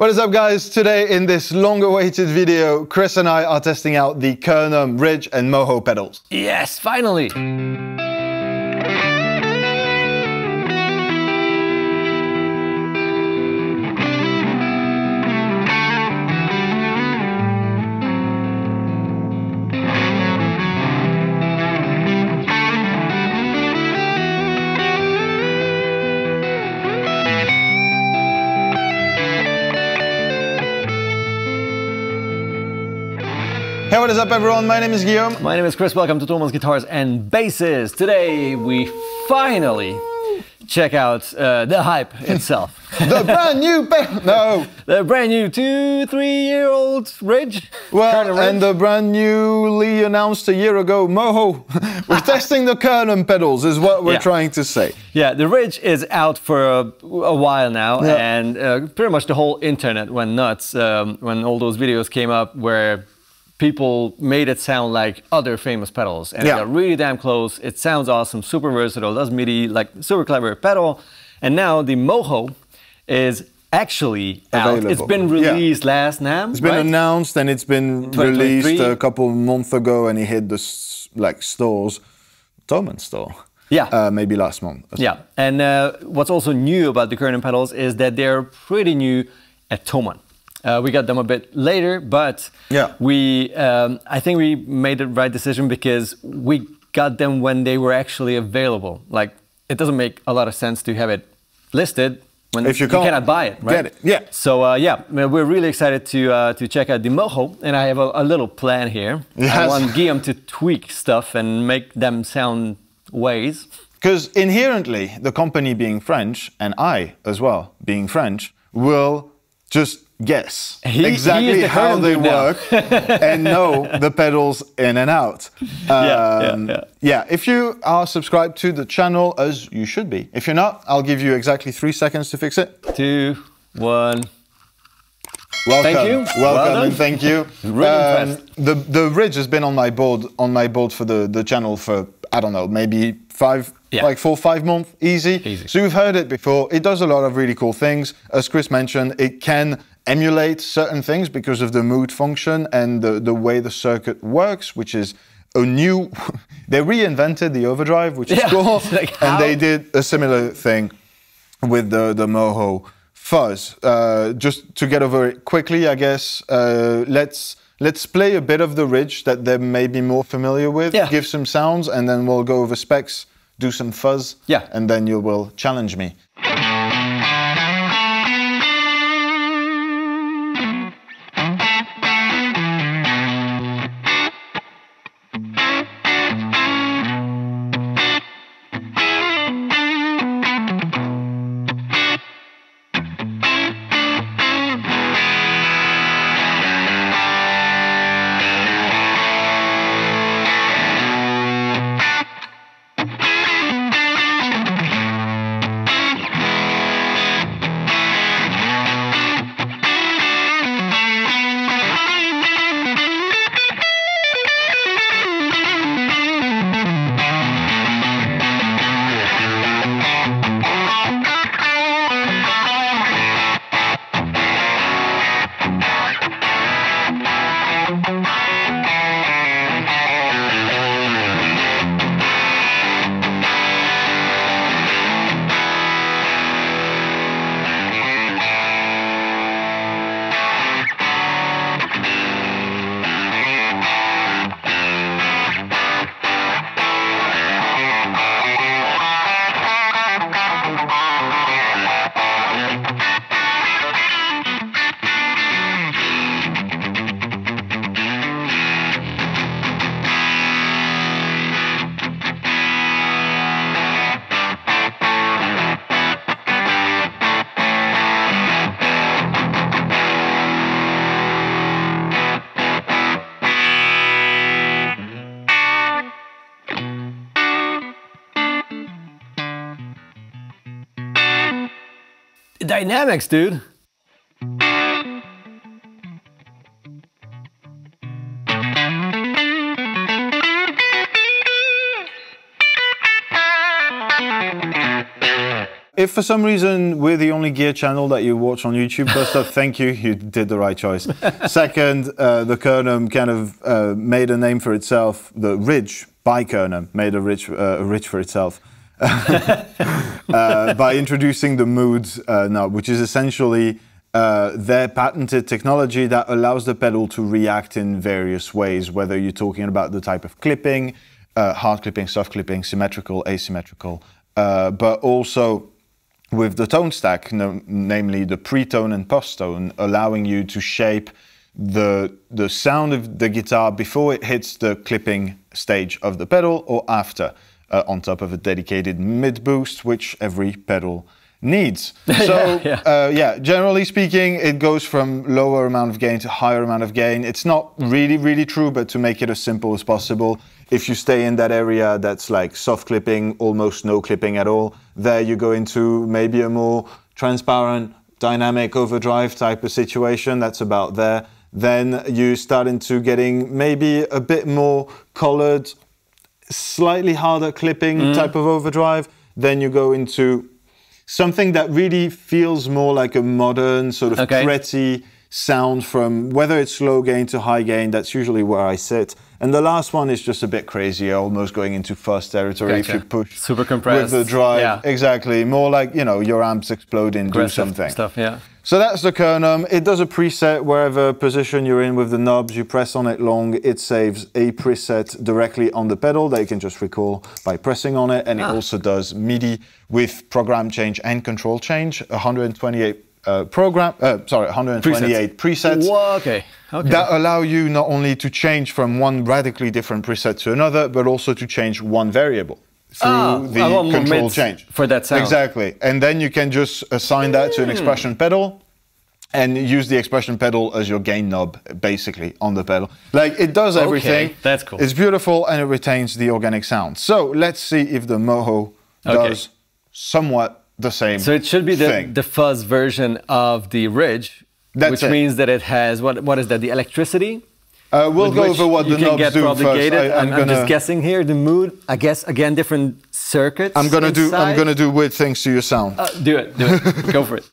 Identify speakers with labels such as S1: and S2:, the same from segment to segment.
S1: What is up, guys? Today in this long-awaited video, Kris and I are testing out the Kernom Ridge and Moho pedals.
S2: Yes, finally!
S1: Hey, what is up, everyone? My name is Guillaume.
S2: My name is Kris. Welcome to Thomann Guitars and Basses. Today we finally check out the hype itself.
S1: The brand new
S2: the brand new 2-3-year-old Ridge.
S1: Well, and the brand newly announced a year ago Moho. We're testing the Kernom pedals is what we're trying to say.
S2: Yeah, the Ridge is out for a while now, and pretty much the whole internet went nuts when all those videos came up where people made it sound like other famous pedals, and it got really damn close. It sounds awesome, super versatile, does MIDI, like super clever pedal. And now the Moho is actually out. It's been released last NAMM.
S1: It's been announced and it's been released a couple months ago, and it hit the stores, Thomann store. Yeah, maybe last month.
S2: Yeah, and what's also new about the Kernom pedals is that they're pretty new at Thomann. We got them a bit later, but I think we made the right decision because we got them when they were actually available. Like, it doesn't make a lot of sense to have it listed when you cannot buy it, right?
S1: Get it, yeah.
S2: So yeah, we're really excited to check out the Moho, and I have a little plan here. Yes. I want Guillaume to tweak stuff and make them sound ways.
S1: Because inherently, the company being French, and I as well being French, will just guess exactly how they work and know the pedals in and out. Yeah, if you are subscribed to the channel, as you should be. If you're not, I'll give you exactly 3 seconds to fix it.
S2: 2, 1.
S1: Welcome.
S2: Thank you.
S1: Welcome and thank you.
S2: Really impressed.
S1: The Ridge has been on my board for the channel for, I don't know, maybe 4-5 months, easy. So you've heard it before. It does a lot of really cool things. As Kris mentioned, it can emulate certain things because of the mood function and the way the circuit works, which is a new... They reinvented the overdrive, which is cool. Like, and they did a similar thing with the Moho fuzz. Just to get over it quickly, I guess, let's play a bit of the Ridge that they may be more familiar with, give some sounds, and then we'll go over specs, do some fuzz, and then you will challenge me.
S2: Dynamics, dude.
S1: if for some reason we're the only gear channel that you watch on YouTube, first off, thank you, you did the right choice. Second, the Kernom kind of made a name for itself, the Ridge by Kernom made a ridge for itself. By introducing the mood knob, which is essentially their patented technology that allows the pedal to react in various ways, whether you're talking about the type of clipping, hard clipping, soft clipping, symmetrical, asymmetrical, but also with the tone stack, namely the pre-tone and post-tone, allowing you to shape the sound of the guitar before it hits the clipping stage of the pedal or after, on top of a dedicated mid boost, which every pedal needs. So yeah, generally speaking, it goes from lower amount of gain to higher amount of gain. It's not really true, but to make it as simple as possible, if you stay in that area that's like soft clipping, almost no clipping at all, there you go into maybe a more transparent, dynamic overdrive type of situation. That's about there. Then you start into getting maybe a bit more colored, slightly harder clipping type of overdrive. Then you go into something that really feels more like a modern sort of pretty sound, from whether it's low gain to high gain. That's usually where I sit. And the last one is just a bit crazier, almost going into fuzz territory if you push
S2: super compressed
S1: with the drive. Exactly, more like, you know, your amps exploding, do something.
S2: Stuff,
S1: So that's the Kernom. It does a preset wherever position you're in with the knobs. You press on it long, it saves a preset directly on the pedal that you can just recall by pressing on it. And it also does MIDI with program change and control change, 128 128 presets.
S2: Whoa, okay.
S1: That allow you not only to change from one radically different preset to another, but also to change one variable through the control change.
S2: For that sound.
S1: Exactly. And then you can just assign that to an expression pedal and use the expression pedal as your gain knob, basically, on the pedal. Like, it does everything.
S2: That's cool.
S1: It's beautiful, and it retains the organic sound. So let's see if the Moho does somewhat the same.
S2: So it should be the fuzz version of the Ridge, which means that it has, what is that, the electricity?
S1: We'll go over what the knobs do first.
S2: I'm just guessing here, the mood, I guess, again, different circuits.
S1: I'm gonna do weird things to your sound.
S2: Do it, go for it.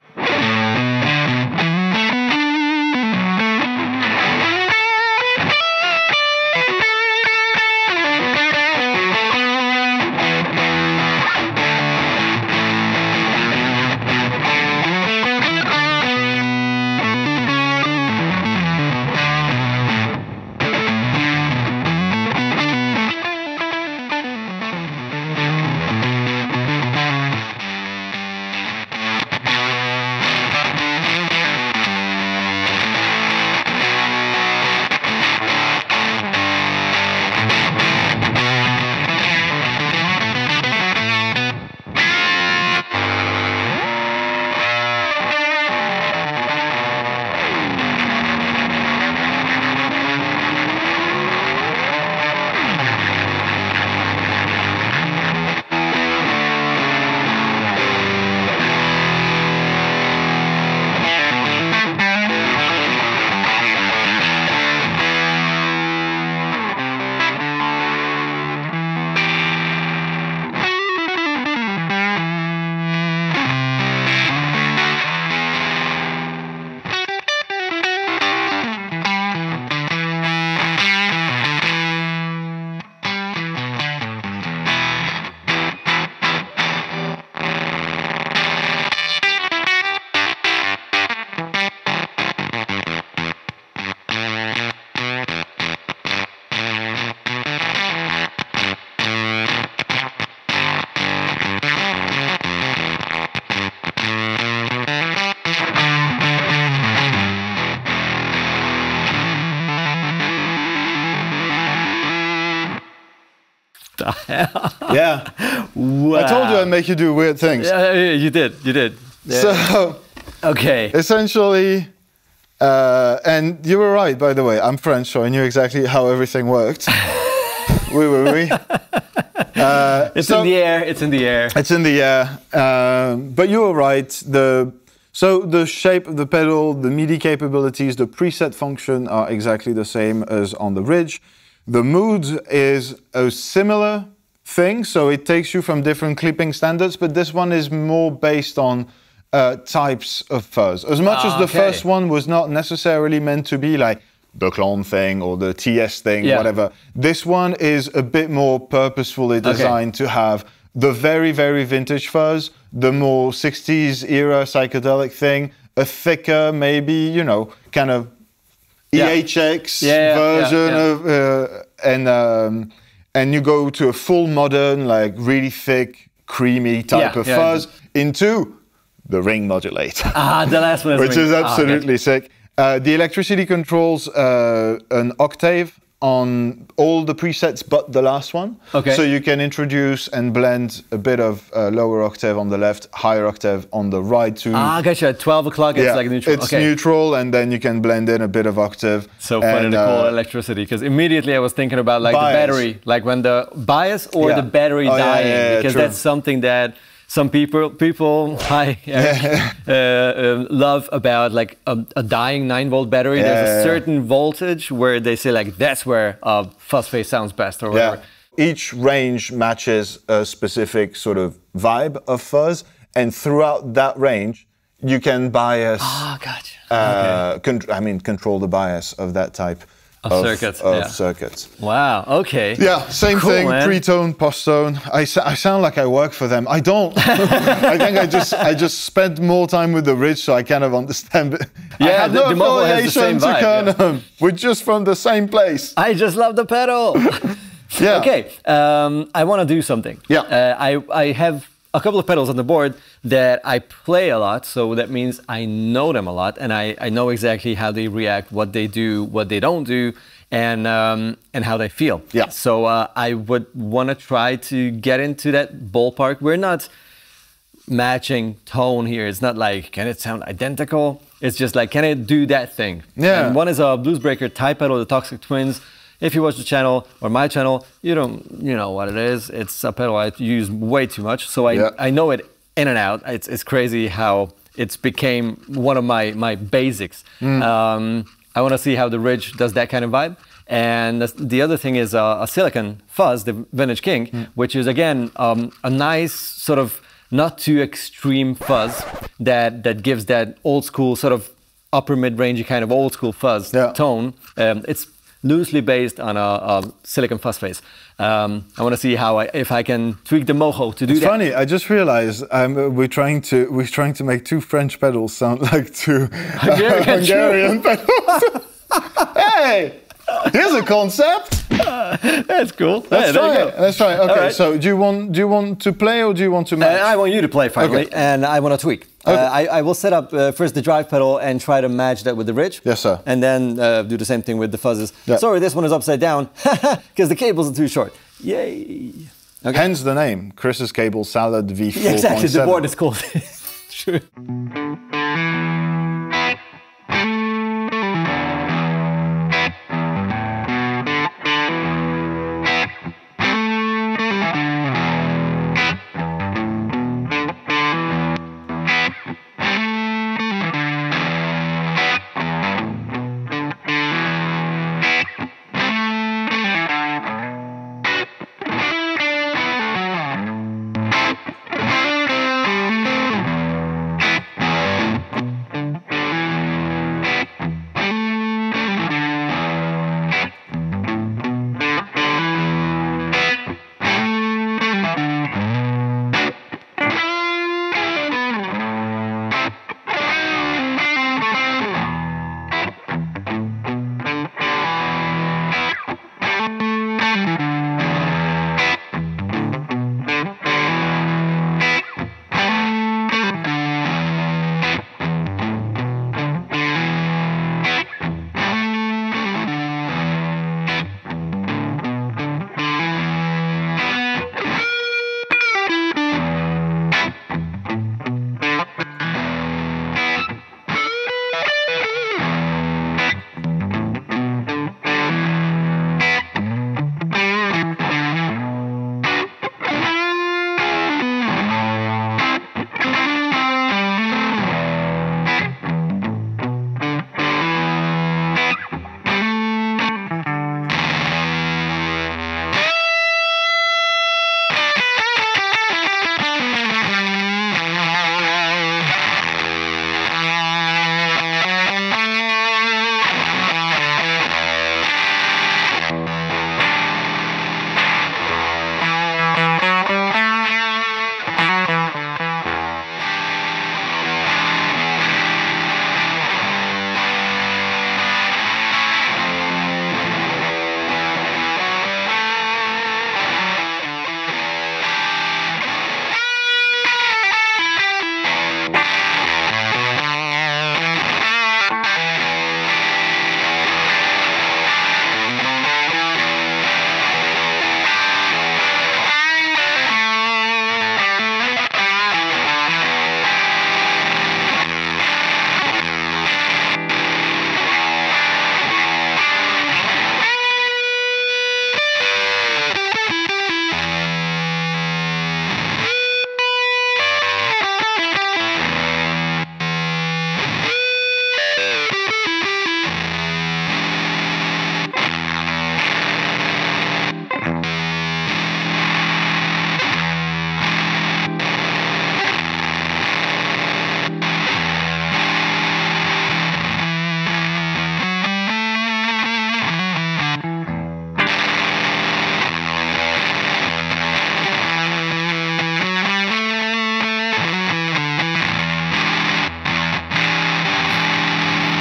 S1: Yeah.
S2: Wow.
S1: I told you I'd make you do weird things.
S2: Yeah, you did. Yeah.
S1: So, essentially, and you were right, by the way. I'm French, so I knew exactly how everything worked. Oui.
S2: It's in the air. It's in the air.
S1: It's in the air. But you were right. So the shape of the pedal, the MIDI capabilities, the preset function are exactly the same as on the Ridge. The mood is a similar thing, so it takes you from different clipping standards, but this one is more based on types of fuzz. As much as the first one was not necessarily meant to be like the clone thing or the TS thing, whatever. This one is a bit more purposefully designed to have the very, very vintage fuzz, the more 60s era psychedelic thing, a thicker, maybe, you know, kind of EHX version of, and you go to a full modern, like really thick, creamy type of fuzz into the ring modulator.
S2: The last one is
S1: which is absolutely sick. The electricity controls an octave on all the presets but the last one. So you can introduce and blend a bit of lower octave on the left, higher octave on the right too.
S2: Gotcha. At 12 o'clock it's like neutral.
S1: It's neutral, and then you can blend in a bit of octave.
S2: So funny to call electricity, because immediately I was thinking about like
S1: bias.
S2: the battery, like when the bias or the battery dying, because that's something that some people love about like a dying 9-volt battery. There's a certain voltage where they say like that's where fuzz phase sounds best or whatever.
S1: Each range matches a specific sort of vibe of fuzz, and throughout that range you can bias. Control the bias of that type of circuits.
S2: Wow. Okay.
S1: Yeah. Same thing. Man. Pre-tone, post-tone. I sound like I work for them. I don't. I think I just spent more time with the Ridge, so I kind of understand. I have no affiliation to Kernom. We're just from the same place.
S2: I just love the pedal. Okay. I want to do something. I have a couple of pedals on the board that I play a lot, so that means I know them a lot, and I know exactly how they react, what they do, what they don't do, and how they feel. So I would want to try to get into that ballpark. We're not matching tone here. It's not like, can it sound identical? It's just like, can it do that thing? And one is a Bluesbreaker Type pedal, the Toxic Twins. If you watch the channel or my channel, you know what it is. It's a pedal I use way too much, so I know it in and out. It's crazy how it's became one of my basics. I want to see how the Ridge does that kind of vibe. And the other thing is a silicon fuzz, the Vintage King, which is again a nice sort of not too extreme fuzz that gives that old school sort of upper mid-range kind of old school fuzz tone. It's loosely based on a silicon fuzz phase. I want to see if I can tweak the Moho to do that.
S1: It's funny. I just realized we're trying to make two French pedals sound like two Hungarian pedals. Hey, here's a concept.
S2: That's cool.
S1: Let's try it. Let's try it. Okay. So do you want to play or do you want to match?
S2: I want you to play finally, and I want to tweak. I will set up first the drive pedal and try to match that with the Ridge.
S1: Yes, sir.
S2: And then do the same thing with the fuzzes. Sorry, this one is upside down because the cables are too short. Yay.
S1: Hence the name, Kris's Cable Salad V4.7.
S2: Exactly, the board is called. True.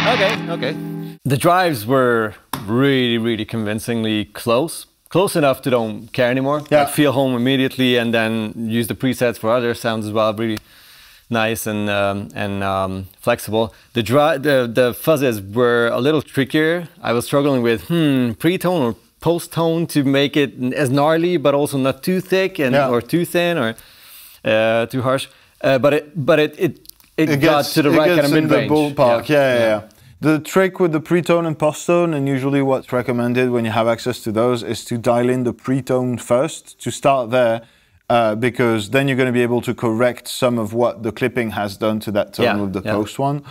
S2: Okay. The drives were really convincingly close. Close enough to don't care anymore.
S1: Yeah.
S2: Like feel home immediately and then use the presets for other sounds as well. Really nice and flexible. The fuzzes were a little trickier. I was struggling with pre-tone or post-tone to make it as gnarly, but also not too thick and or too thin or too harsh. But it got to the right kind of mid-range.
S1: Ballpark. Yeah. The trick with the pre-tone and post-tone, and usually what's recommended when you have access to those, is to dial in the pre-tone first, to start there, because then you're going to be able to correct some of what the clipping has done to that tone with the post one.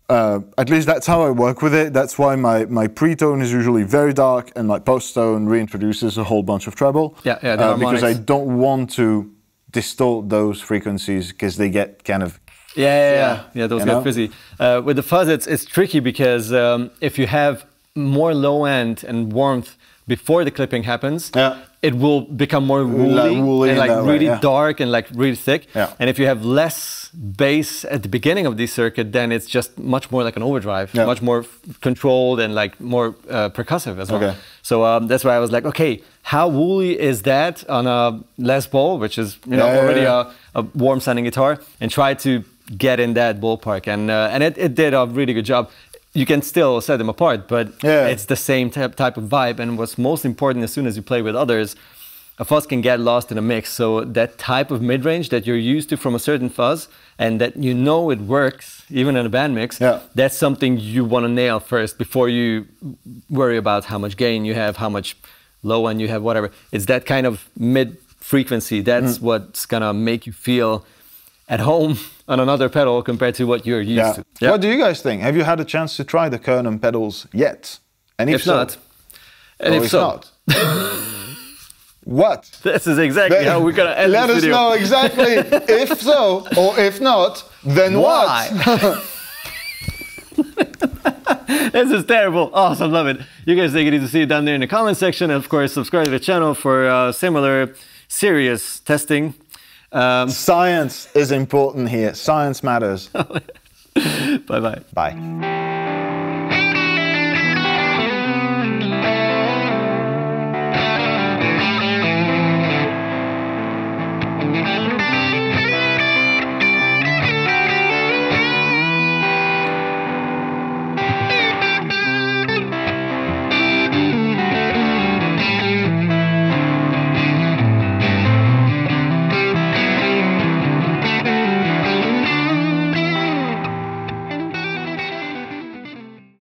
S1: At least that's how I work with it. That's why my pre-tone is usually very dark, and my post-tone reintroduces a whole bunch of treble. Because I don't want to distort those frequencies because they get kind of
S2: those get frizzy. With the fuzz, it's tricky because if you have more low end and warmth before the clipping happens, it will become more woolly and like really dark and like really thick. And if you have less bass at the beginning of the circuit, then it's just much more like an overdrive, much more controlled and like more percussive as well. So that's why I was like, okay, how woolly is that on a Les Paul, which is already a warm sounding guitar, and try to get in that ballpark, and it did a really good job. You can still set them apart, but it's the same type of vibe. And what's most important, as soon as you play with others, a fuzz can get lost in a mix. So that type of mid-range that you're used to from a certain fuzz, and that you know it works, even in a band mix, that's something you want to nail first before you worry about how much gain you have, how much low end you have, whatever. It's that kind of mid-frequency. That's what's gonna make you feel at home on another pedal compared to what you're used to.
S1: What do you guys think? Have you had a chance to try the Kernom pedals yet? And if so,
S2: not, and if so,
S1: what?
S2: This is exactly how we're gonna end this video.
S1: Let us know exactly if so, or if not, then
S2: why?
S1: What?
S2: This is terrible. Awesome, love it. You guys take it easy. See it down there in the comment section. And of course, subscribe to the channel for similar serious testing.
S1: Science is important here. Science matters.
S2: Bye-bye.
S1: Bye.